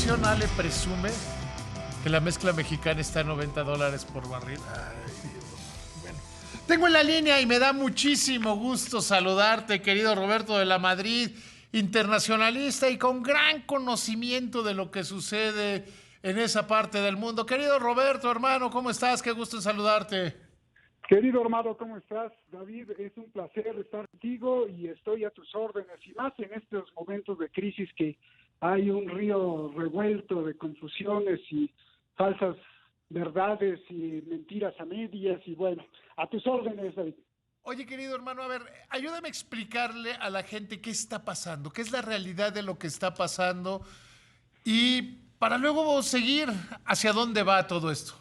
televisión Ale presume que la mezcla mexicana está a $90 por barril. Ay, Dios. Bueno, tengo en la línea y me da muchísimo gusto saludarte, querido Roberto de la Madrid, internacionalista y con gran conocimiento de lo que sucede en esa parte del mundo. Querido Roberto, hermano, ¿cómo estás? Qué gusto en saludarte. Querido hermano, ¿cómo estás? David, es un placer estar contigo y estoy a tus órdenes, y más en estos momentos de crisis que hay un río revuelto de confusiones y falsas verdades y mentiras a medias, y bueno, a tus órdenes, David. Oye, querido hermano, a ver, ayúdame a explicarle a la gente qué está pasando, qué es la realidad de lo que está pasando y para luego seguir hacia dónde va todo esto.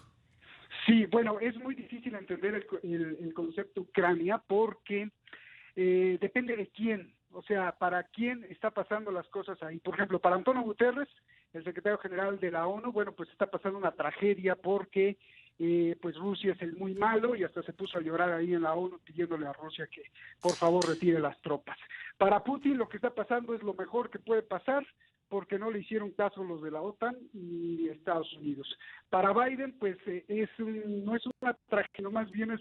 Sí, bueno, es muy difícil entender el concepto Ucrania porque depende de quién, o sea, para quién está pasando las cosas ahí. Por ejemplo, para Antonio Guterres, el secretario general de la ONU, bueno, pues está pasando una tragedia porque pues Rusia es el muy malo y hasta se puso a llorar ahí en la ONU pidiéndole a Rusia que por favor retire las tropas. Para Putin lo que está pasando es lo mejor que puede pasar porque no le hicieron caso los de la OTAN y Estados Unidos. Para Biden, pues no es una tragedia, más bien es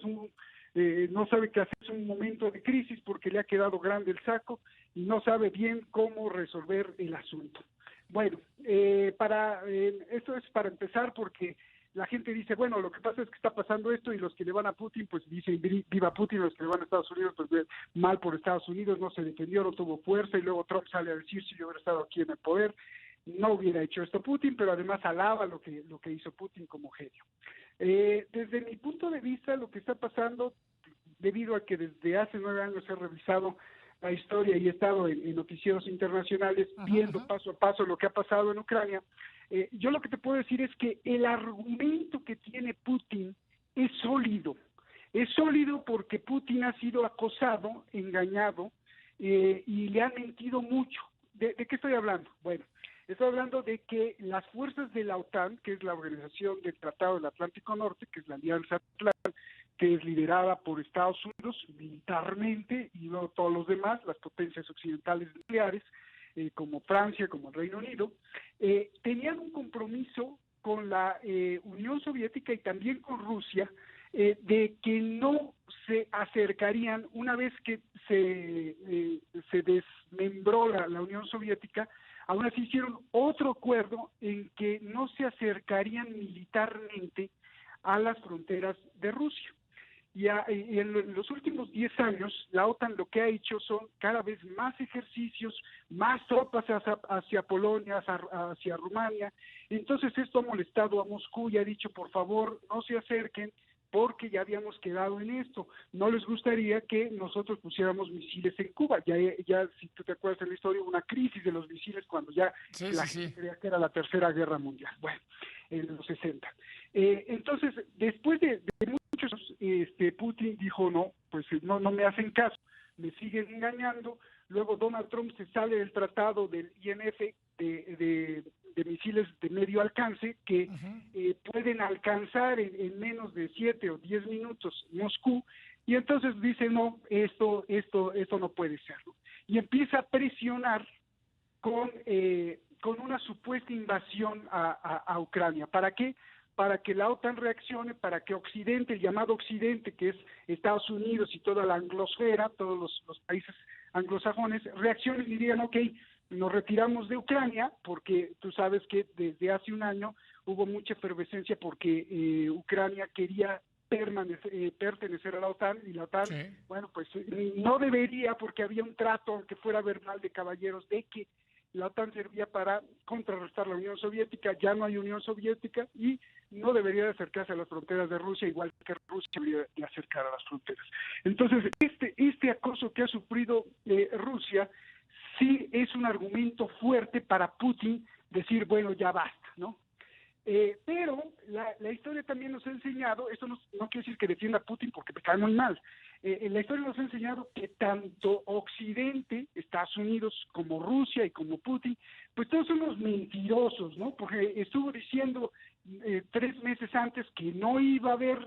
no sabe qué hacer, es un momento de crisis porque le ha quedado grande el saco y no sabe bien cómo resolver el asunto. Bueno, esto es para empezar porque la gente dice, bueno, lo que pasa es que está pasando esto y los que le van a Putin, pues dicen viva Putin, los que le van a Estados Unidos, pues mal por Estados Unidos, no se defendió, no tuvo fuerza, y luego Trump sale a decir, si yo hubiera estado aquí en el poder, no hubiera hecho esto Putin, pero además alaba lo que hizo Putin como genio. Desde mi punto de vista, lo que está pasando, debido a que desde hace 9 años he revisado la historia y he estado en noticieros internacionales viendo paso a paso lo que ha pasado en Ucrania, yo lo que te puedo decir es que el argumento que tiene Putin es sólido porque Putin ha sido acosado, engañado y le han mentido mucho. ¿De qué estoy hablando? Bueno, estoy hablando de que las fuerzas de la OTAN, que es la Organización del Tratado del Atlántico Norte, que es la Alianza Atlántica, que es liderada por Estados Unidos militarmente y luego todos los demás, las potencias occidentales nucleares, como Francia, como el Reino Unido, tenían un compromiso con la Unión Soviética y también con Rusia, de que no se acercarían una vez que se desmembró la Unión Soviética. Aún así hicieron otro acuerdo en que no se acercarían militarmente a las fronteras de Rusia. Y en los últimos 10 años, la OTAN lo que ha hecho son cada vez más ejercicios, más tropas hacia Polonia, hacia Rumania. Entonces esto ha molestado a Moscú y ha dicho, por favor, no se acerquen, porque ya habíamos quedado en esto. No les gustaría que nosotros pusiéramos misiles en Cuba. Ya si tú te acuerdas de la historia, hubo una crisis de los misiles cuando ya la gente creía que era la Tercera Guerra Mundial. Bueno, en los 60. Entonces, después de muchos, Putin dijo, no, pues no me hacen caso, me siguen engañando. Luego Donald Trump se sale del tratado del INF de misiles de medio alcance que pueden alcanzar en menos de 7 o 10 minutos Moscú, y entonces dice, no, esto no puede ser, ¿no? Y empieza a presionar con una supuesta invasión a Ucrania. ¿Para qué? Para que la OTAN reaccione, para que Occidente, el llamado Occidente, que es Estados Unidos y toda la anglosfera, todos los países anglosajones, reaccionen y digan, ok, nos retiramos de Ucrania, porque tú sabes que desde hace un año hubo mucha efervescencia porque Ucrania quería pertenecer a la OTAN, y la OTAN, bueno, pues no debería, porque había un trato, aunque fuera verbal de caballeros, de que la OTAN servía para contrarrestar la Unión Soviética. Ya no hay Unión Soviética y no debería de acercarse a las fronteras de Rusia, igual que Rusia debería de acercar a las fronteras. Entonces, este acoso que ha sufrido Rusia sí es un argumento fuerte para Putin decir, bueno, ya basta, ¿no? Pero la historia también nos ha enseñado, esto no quiere decir que defienda a Putin porque me cae muy mal, la historia nos ha enseñado que tanto Occidente, Estados Unidos, como Rusia y como Putin, pues todos somos mentirosos, ¿no? Porque estuvo diciendo 3 meses antes que no iba a haber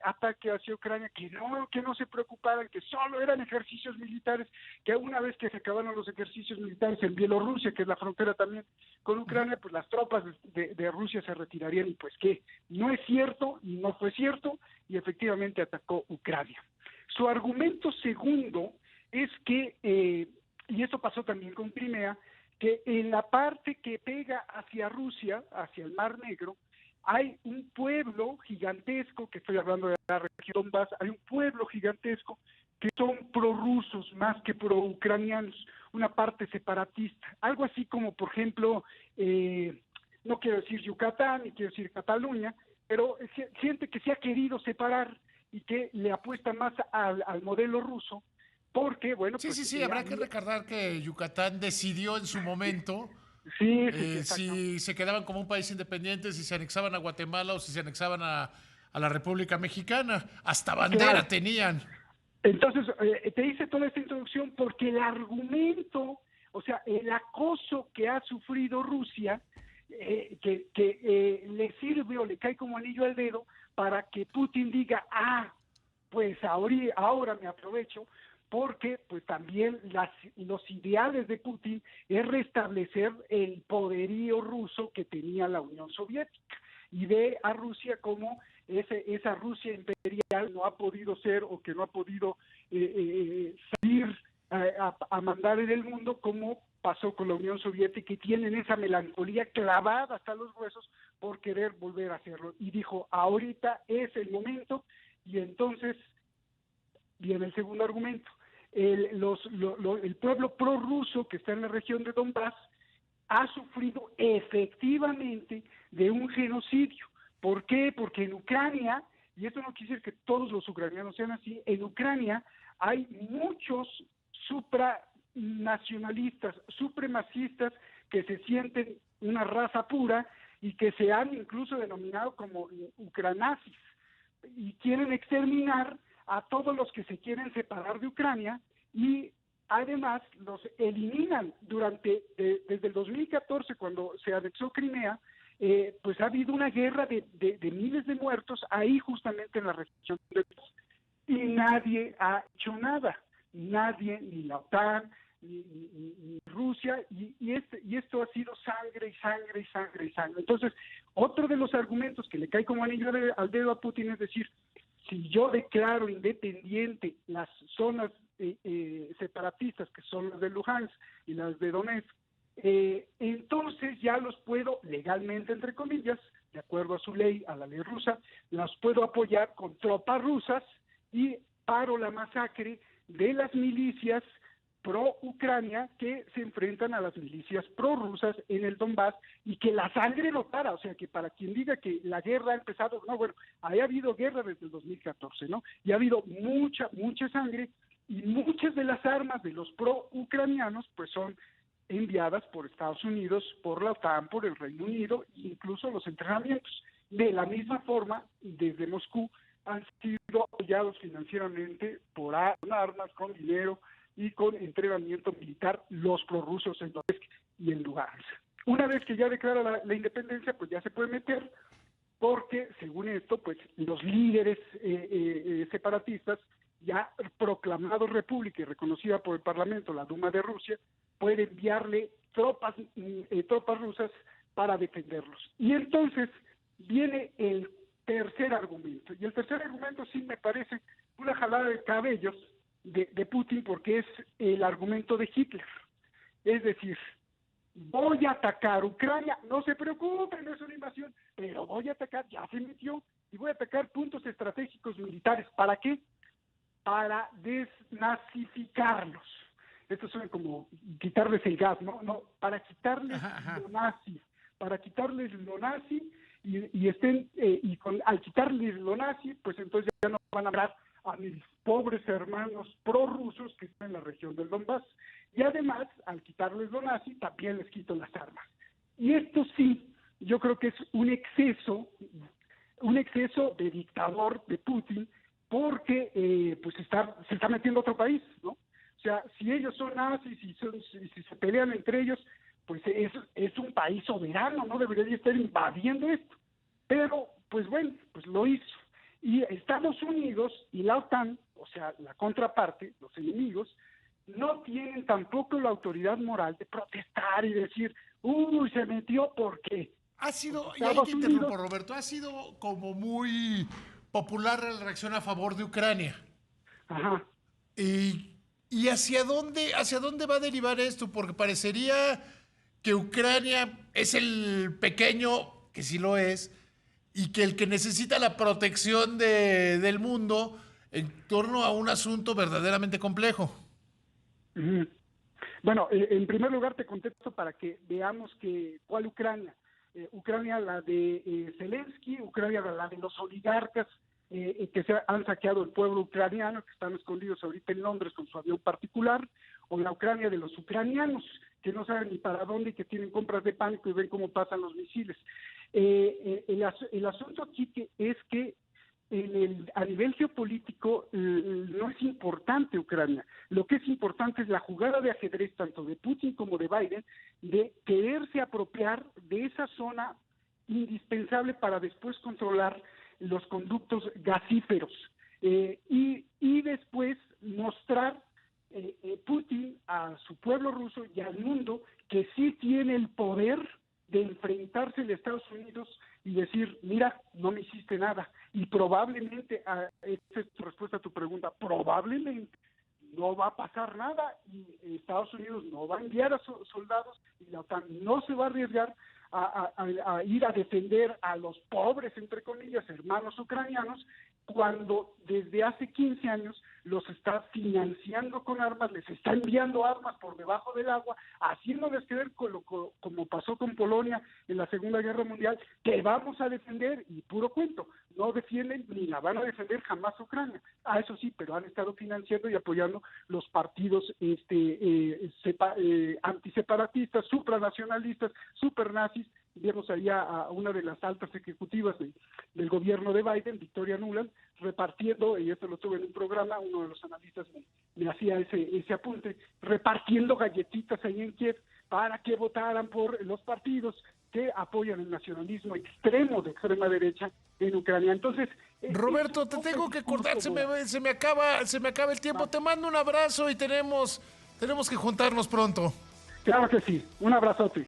ataque hacia Ucrania, que no se preocuparan, que solo eran ejercicios militares, que una vez que se acabaron los ejercicios militares en Bielorrusia, que es la frontera también con Ucrania, pues las tropas de Rusia se retirarían, y pues que no es cierto, y no fue cierto, y efectivamente atacó Ucrania. Su argumento segundo es que, y esto pasó también con Crimea, que en la parte que pega hacia Rusia, hacia el Mar Negro, hay un pueblo gigantesco, que estoy hablando de la región Donbass, hay un pueblo gigantesco que son prorrusos más que proucranianos, una parte separatista, algo así como, por ejemplo, no quiero decir Yucatán, ni quiero decir Cataluña, pero siente que se ha querido separar y que le apuesta más al modelo ruso, porque, bueno, Sí, pues... sí, sí, habrá que recordar que Yucatán decidió en su momento sí, exacto. si se quedaban como un país independiente, si se anexaban a Guatemala o si se anexaban a la República Mexicana. Hasta bandera Claro. tenían. Entonces, te hice toda esta introducción porque el argumento, o sea, el acoso que ha sufrido Rusia, que le sirve o le cae como anillo al dedo para que Putin diga, pues ahora me aprovecho, porque pues también los ideales de Putin es restablecer el poderío ruso que tenía la Unión Soviética, y ve a Rusia como esa Rusia imperial no ha podido ser, o que no ha podido salir a mandar en el mundo, como pasó con la Unión Soviética, y tienen esa melancolía clavada hasta los huesos por querer volver a hacerlo. Y dijo, ahorita es el momento. Y entonces viene el segundo argumento. El pueblo prorruso que está en la región de Donbass ha sufrido efectivamente de un genocidio. ¿Por qué? Porque en Ucrania, y esto no quiere decir que todos los ucranianos sean así, en Ucrania hay muchos supranacionalistas, supremacistas, que se sienten una raza pura y que se han incluso denominado como ucranazis, y quieren exterminar a todos los que se quieren separar de Ucrania, y además los eliminan desde el 2014, cuando se anexó Crimea. Pues ha habido una guerra de miles de muertos ahí justamente en la región de Donbass, y nadie ha hecho nada, nadie, ni la OTAN, ni Rusia, y esto ha sido sangre y sangre y sangre y sangre. Entonces, otro de los argumentos que le cae como anillo al dedo a Putin es decir, si yo declaro independiente las zonas separatistas, que son las de Luhansk y las de Donetsk, entonces ya los puedo legalmente, entre comillas, de acuerdo a su ley, a la ley rusa, las puedo apoyar con tropas rusas y paro la masacre de las milicias pro-Ucrania que se enfrentan a las milicias prorrusas en el Donbass, y que la sangre no para. O sea, que para quien diga que la guerra ha empezado, no, bueno, ha habido guerra desde el 2014, ¿no? Y ha habido mucha sangre, y muchas de las armas de los pro-ucranianos pues son enviadas por Estados Unidos, por la OTAN, por el Reino Unido, incluso los entrenamientos. De la misma forma, desde Moscú han sido apoyados financieramente con armas, con dinero y con entrenamiento militar los prorrusos en Donetsk y en Lugansk. Una vez que ya declara la independencia, pues ya se puede meter, porque según esto, pues los líderes separatistas, ya proclamados república y reconocida por el Parlamento, la Duma de Rusia, puede enviarle tropas rusas para defenderlos. Y entonces viene el tercer argumento, y el tercer argumento sí me parece una jalada de cabellos de Putin, porque es el argumento de Hitler. Es decir, voy a atacar Ucrania, no se preocupen, no es una invasión, pero voy a atacar, ya se metió, y voy a atacar puntos estratégicos militares. ¿Para qué? Para desnazificarlos. Esto suena como quitarles el gas, ¿no? Para quitarles lo nazi, al quitarles lo nazi, pues entonces ya no van a hablar a mis pobres hermanos prorrusos que están en la región del Donbass. Y además, al quitarles lo nazi, también les quito las armas. Y esto sí, yo creo que es un exceso de dictador de Putin, porque pues se está metiendo otro país, ¿no? O sea, si ellos son nazis y si se pelean entre ellos, pues es un país soberano, no debería estar invadiendo esto. Pero, pues bueno, pues lo hizo. Y Estados Unidos y la OTAN, o sea, la contraparte, los enemigos, no tienen tampoco la autoridad moral de protestar y decir, uy, se metió, ¿por qué? Ha sido, Pues y ahí Estados te interrumpo, Unidos, Roberto, ha sido como muy popular la reacción a favor de Ucrania. ajá, ¿Y, y hacia dónde va a derivar esto? Porque parecería que Ucrania es el pequeño, que sí lo es, y que el que necesita la protección del mundo en torno a un asunto verdaderamente complejo. ujú. Bueno, en primer lugar te contesto para que veamos cuál Ucrania. Ucrania la de Zelensky, Ucrania la de los oligarcas que han saqueado el pueblo ucraniano, que están escondidos ahorita en Londres con su avión particular, o la Ucrania de los ucranianos, que no saben ni para dónde y que tienen compras de pánico y ven cómo pasan los misiles. El asunto aquí es que a nivel geopolítico no es importante Ucrania. Lo que es importante es la jugada de ajedrez tanto de Putin como de Biden de quererse apropiar de esa zona indispensable para después controlar los conductos gasíferos y después mostrar Putin a su pueblo ruso y al mundo que sí tiene el poder de enfrentarse a Estados Unidos y decir, mira, no me hiciste nada. Y probablemente, esa es tu respuesta a tu pregunta, probablemente no va a pasar nada y Estados Unidos no va a enviar a soldados y la OTAN no se va a arriesgar a ir a defender a los pobres, entre comillas, hermanos ucranianos, cuando desde hace 15 años los está financiando con armas, les está enviando armas por debajo del agua, haciéndoles creer como pasó con Polonia en la Segunda Guerra Mundial, que vamos a defender, y puro cuento, no defienden ni la van a defender jamás Ucrania. Eso sí, pero han estado financiando y apoyando los partidos antiseparatistas, supranacionalistas, supernazis. Vimos ahí a una de las altas ejecutivas del gobierno de Biden, Victoria Nuland, repartiendo, y esto lo tuve en un programa, uno de los analistas me hacía ese apunte, repartiendo galletitas ahí en Kiev para que votaran por los partidos que apoyan el nacionalismo extremo de extrema derecha en Ucrania. Entonces, Roberto, te tengo que cortar, se me acaba el tiempo. Te mando un abrazo y tenemos que juntarnos pronto. Claro que sí, un abrazote.